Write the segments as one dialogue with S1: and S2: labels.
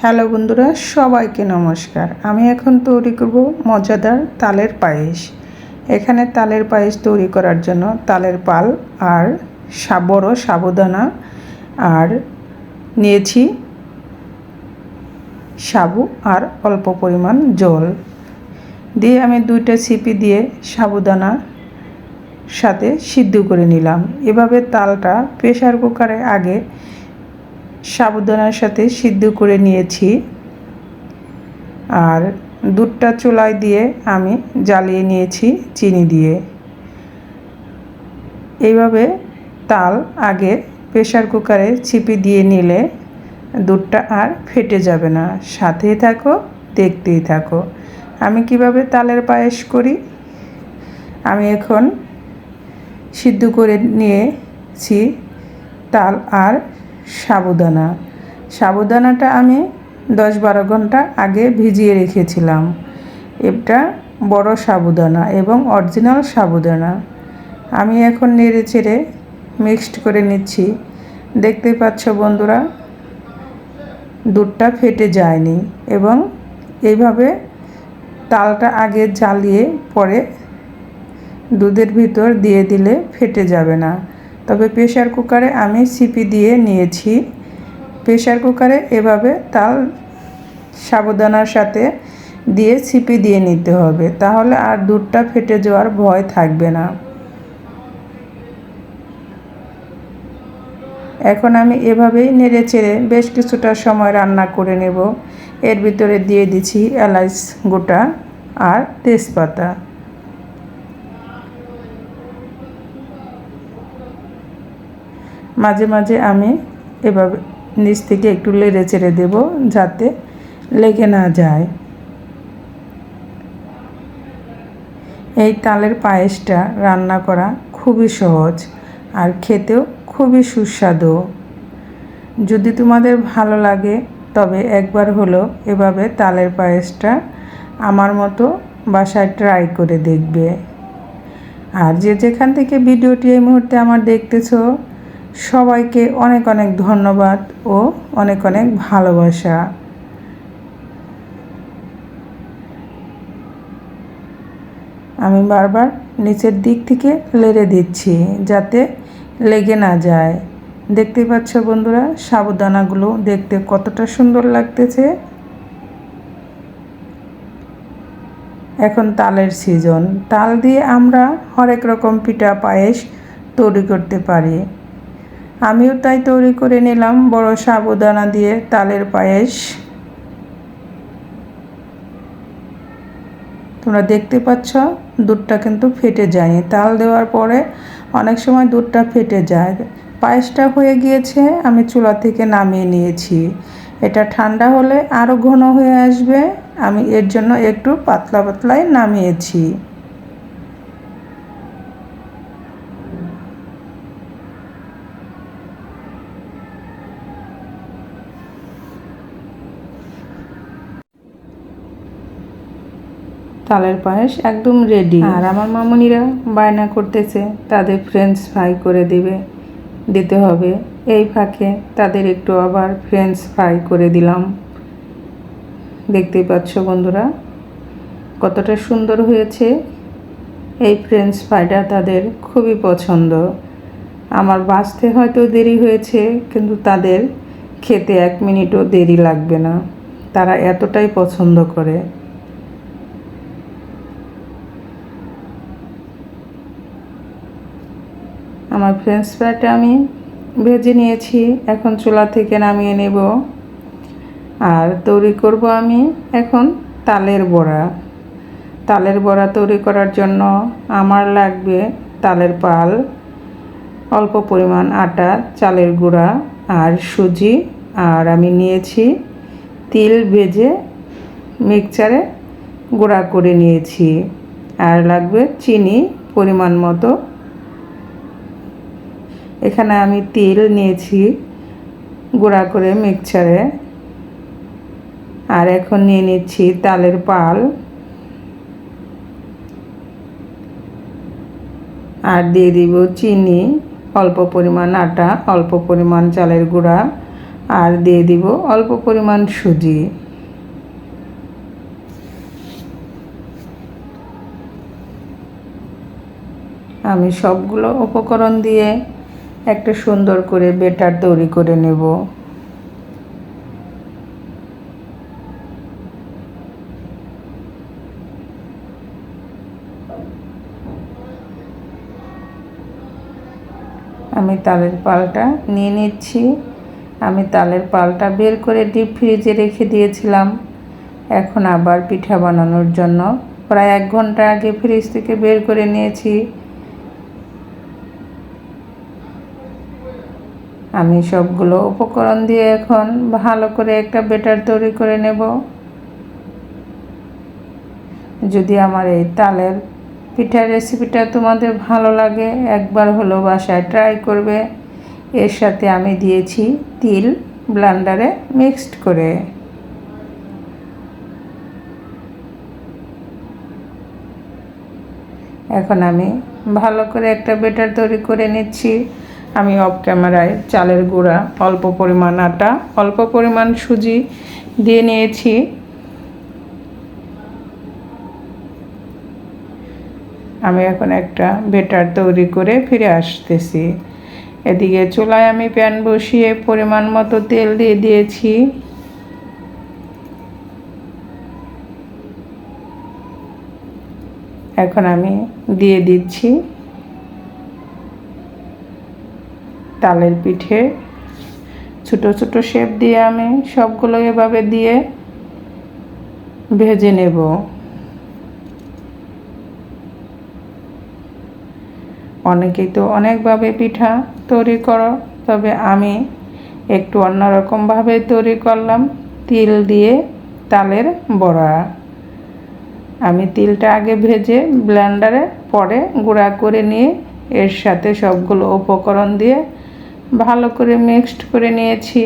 S1: Hello বন্ধুরা, সবাইকে নমস্কার। আমি এখন তৈরি করব মজাদার তালের পায়েস। এখানে তালের পায়েস তৈরি করার জন্য তালের পাল আর বড় সাবুদানা আর নিয়েছি সাবু আর অল্প পরিমাণ জল দিয়ে আমি 2টা সিপি দিয়ে সাবুদানা সাথে সিদ্ধ করে নিলাম। এভাবে তালটা প্রেসার কুকারে আগে সাবুদানার সাথে সিদ্ধ করে নিয়েছি আর দুধটা চুলায় দিয়ে আমি জ্বালিয়ে নিয়েছি চিনি দিয়ে। এইভাবে তাল আগে প্রেসার কুকারে ছিপি দিয়ে নিলে দুধটা আর ফেটে যাবে না। সাথেই থাকো, দেখতেই থাকো আমি কিভাবে তালের পায়েস করি। আমি এখন সিদ্ধ করে নিয়েছি তাল আর সাবুদানাটা আমি 10-12 ঘন্টা আগে ভিজিয়ে রেখেছিলাম। এটা বড় সাবুদানা এবং অরিজিনাল সাবুদানা। আমি এখন নেড়ে চেড়ে মিক্সড করে নিচ্ছি। দেখতে পাচ্ছ বন্ধুরা, দুধটা ফেটে যায়নি এবং এইভাবে তালটা আগে জ্বালিয়ে পরে দুধের ভিতর দিয়ে দিলে ফেটে যাবে না। তবে প্রেসার কুকারে আমি সিপি দিয়ে নিয়েছি। প্রেসার কুকারে এভাবে তাল সাবুদানার সাথে দিয়ে সিপি দিয়ে নিতে হবে, তাহলে আর দুধটা ফেটে যাওয়ার ভয় থাকবে না। এখন আমি এভাবেই নেড়ে চেড়ে বেশ কিছুটা সময় রান্না করে নেব। এর ভিতরে দিয়ে দিচ্ছি এলাচ গোটা আর তেজপাতা। মাঝে মাঝে আমি এভাবে নিচ থেকে একটু নেড়ে চেড়ে দেব যাতে লেগে না যায়। এই তালের পায়েসটা রান্না করা খুবই সহজ আর খেতেও খুবই সুস্বাদু। যদি তোমাদের ভালো লাগে তবে একবার হলো এভাবে তালের পায়েসটা আমার মতো বাসায় ট্রাই করে দেখবে। আর যেখান থেকে ভিডিওটি এই মুহূর্তে আমার দেখতেছো সবাইকে অনেক অনেক ধন্যবাদ ও অনেক অনেক ভালোবাসা। আমি বারবার নিচের দিক থেকে লেড়ে দিচ্ছি যাতে লেগে না যায়। দেখতে পাচ্ছ বন্ধুরা, সাবুদানাগুলো দেখতে কতটা সুন্দর লাগতেছে। এখন তালের সিজন, তাল দিয়ে আমরা হরেক রকম পিঠা পায়েস তৈরি করতে পারি। আমিও তাই তৈরি করে নিলাম বড় সাবুদানা দিয়ে তালের পায়েস। তোমরা দেখতে পাচ্ছ দুধটা কিন্তু ফেটে যায়নি। তাল দেওয়ার পরে অনেক সময় দুধটা ফেটে যায়। পায়েসটা হয়ে গিয়েছে, আমি চুলা থেকে নামিয়ে নিয়েছি। এটা ঠান্ডা হলে আরও ঘন হয়ে আসবে, আমি এর জন্য একটু পাতলা পাতলাই নামিয়েছি। তালের পায়েস একদম রেডি। আর আমার মামুনিরা বায়না করতেছে তাদের ফ্রেঞ্চ ফ্রাই করে দিতে হবে। এই ফাঁকে তাদের একটু আবার ফ্রেঞ্চ ফ্রাই করে দিলাম। দেখতেই পাচ্ছ বন্ধুরা কতটা সুন্দর হয়েছে। এই ফ্রেঞ্চ ফ্রাইটা তাদের খুবই পছন্দ। আমার বাঁচতে হয়তো দেরি হয়েছে, কিন্তু তাদের খেতে 1 মিনিটও দেরি লাগবে না। তারা এতটাই পছন্দ করে। আমার ফ্রেঞ্চ ফ্রাইটা আমি ভেজে নিয়েছি, এখন চুলা থেকে নামিয়ে নেব। আর তৈরি করব আমি এখন তালের বড়া। তালের বড়া তৈরি করার জন্য আমার লাগবে তালের পাল, অল্প পরিমাণ আটা, চালের গুঁড়া আর সুজি। আর আমি নিয়েছি তিল ভেজে মিক্সচারে গুঁড়া করে নিয়েছি। আর লাগবে চিনি পরিমাণ মতো। এখানে আমি তিল নিয়েছি গুঁড়া করে মিক্সচারে। আর এখন নিয়ে নিচ্ছি তালের পাল আর দিয়ে দিব চিনি, অল্প পরিমাণ আটা, অল্প পরিমাণ চালের গুঁড়া আর দিয়ে দিব অল্প পরিমাণ সুজি। আমি সবগুলো উপকরণ দিয়ে একটা সুন্দর করে ব্যাটার তৈরি করে নেব। আমি তালের পালটা নিয়ে নিচ্ছি। আমি তালের পালটা বের করে ডিপ ফ্রিজে রেখে দিয়েছিলাম। এখন আবার পিঠা বানানোর জন্য প্রায় 1 ঘন্টা আগে ফ্রিজ থেকে বের করে নিয়েছি। আমি সবগুলো উপকরণ দিয়ে এখন ভালো করে একটা ব্যাটার তৈরি করে নেব। যদি আমার এই তালের পিঠার রেসিপিটা তোমাদের ভালো লাগে, একবার হলো বাসায় ট্রাই করবে। এর সাথে আমি দিয়েছি তিল ব্লেন্ডারে মিক্সড করে। এখন আমি ভালো করে একটা ব্যাটার তৈরি করে নিচ্ছি। আমি অফ ক্যামেরায় চালের গুঁড়া, অল্প পরিমাণ আটা, অল্প পরিমাণ সুজি দিয়ে নিয়েছি। আমি এখন একটা ব্যাটার তৈরি করে ফিরে আসতেছি। এদিকে চুলায় আমি প্যান বসিয়ে পরিমাণ মতো তেল দিয়ে দিয়েছি। এখন আমি দিয়ে দিচ্ছি তালের পিঠে। ছোট ছোট শেপ দিয়ে আমি সবগুলো এভাবে দিয়ে ভেজে নেব। অনেকেই তো অনেকভাবে পিঠা তৈরি করো, তবে আমি একটু অন্যরকমভাবে তৈরি করলাম, তিল দিয়ে তালের বড়া। আমি তিলটা আগে ভেজে ব্লেন্ডারে পরে গুঁড়া করে নিয়ে এর সাথে সবগুলো উপকরণ দিয়ে ভালো করে মিক্সড করে নিয়েছি।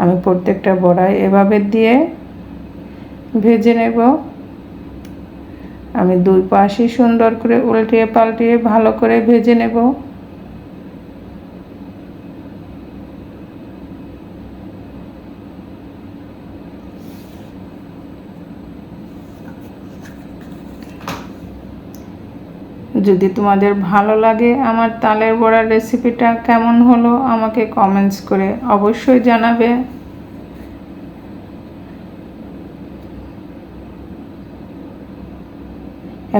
S1: আমি প্রত্যেকটা বড়াই এভাবে দিয়ে ভেজে নেব। আমি দুই পাশই সুন্দর করে উল্টিয়ে পাল্টিয়ে ভালো করে ভেজে নেব। যদি তোমাদের ভালো লাগে আমার তালের বড়ার রেসিপিটা কেমন হলো আমাকে কমেন্টস করে অবশ্যই জানাবে।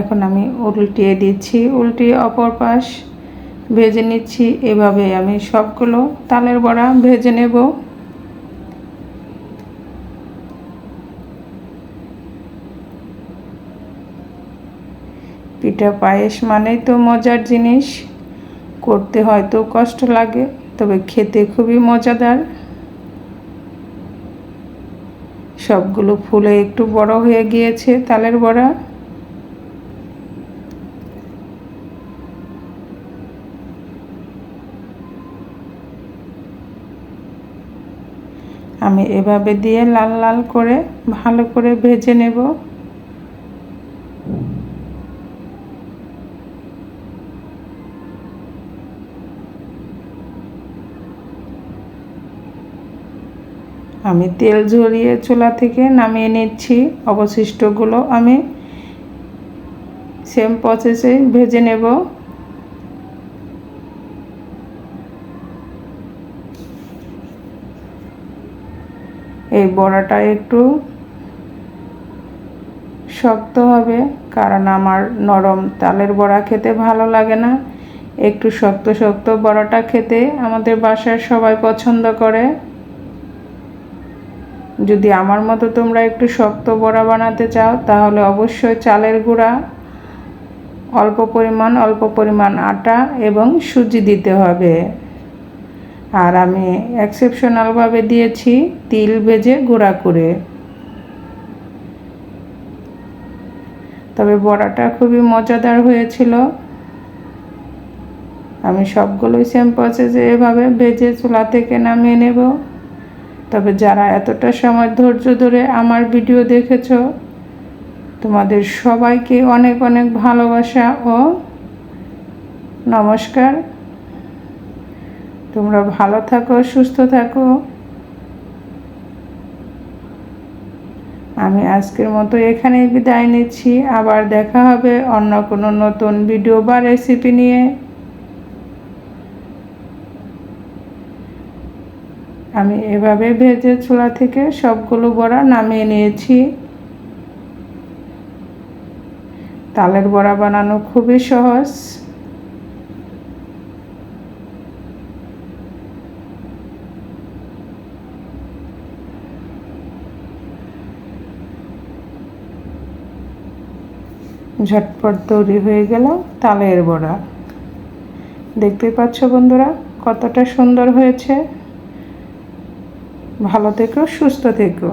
S1: এখন আমি উল্টিয়ে দিচ্ছি, উল্টিয়ে অপর পাশ ভেজে নিচ্ছি। এভাবে আমি সবগুলো তালের বড়া ভেজে নেব। পিঠা পায়েস মানেই তো মজার জিনিস, করতে হয়তো কষ্ট লাগে, তবে খেতে খুবই মজাদার। সবগুলো ফুলে একটু বড় হয়ে গিয়েছে তালের বড়া। আমি এভাবে দিয়ে লাল লাল করে ভালো করে ভেজে নেব। আমি তেল ঝরিয়ে চুলা থেকে নামিয়ে নিচ্ছি। অবশিষ্টগুলো আমি সেম প্রসেসে ভেজে নেব। এই বড়াটা একটু শক্ত হবে, কারণ আমার নরম তালের বড়া খেতে ভালো লাগে না। একটু শক্ত শক্ত বড়াটা খেতে আমাদের বাসার সবাই পছন্দ করে। যদি আমার মতো তোমরা একটু শক্ত বড়া বানাতে চাও তাহলে অবশ্যই চালের গুঁড়া, অল্প পরিমাণ আটা এবং সুজি দিতে হবে। আর আমি এক্সেপশনালভাবে দিয়েছি তিল ভেজে গুঁড়া করে। তবে বড়াটা খুবই মজাদার হয়েছিল। আমি সবগুলোই সেম প্রসেসে এভাবে ভেজে চুলা থেকে নামিয়ে নেব। তবে যারা এতটা সময় ধৈর্য ধরে আমার ভিডিও দেখেছো তোমাদের সবাইকে অনেক অনেক ভালোবাসা ও নমস্কার। তোমরা ভালো থাকো, সুস্থ থাকো। আমি আজকের মতো এখানেই বিদায় নিচ্ছি। আবার দেখা হবে অন্য কোনো নতুন ভিডিও বা রেসিপি নিয়ে। আমি এভাবে ভেজে চুলা থেকে সবগুলো বড়া নামিয়ে নিয়েছি। তালের বড়া বানানো খুবই সহজ। ঝটপট তৈরি হয়ে গেল তালের বড়া। দেখতে পাচ্ছ বন্ধুরা কতটা সুন্দর হয়েছে। ভালো থেকো, সুস্থ থেকো।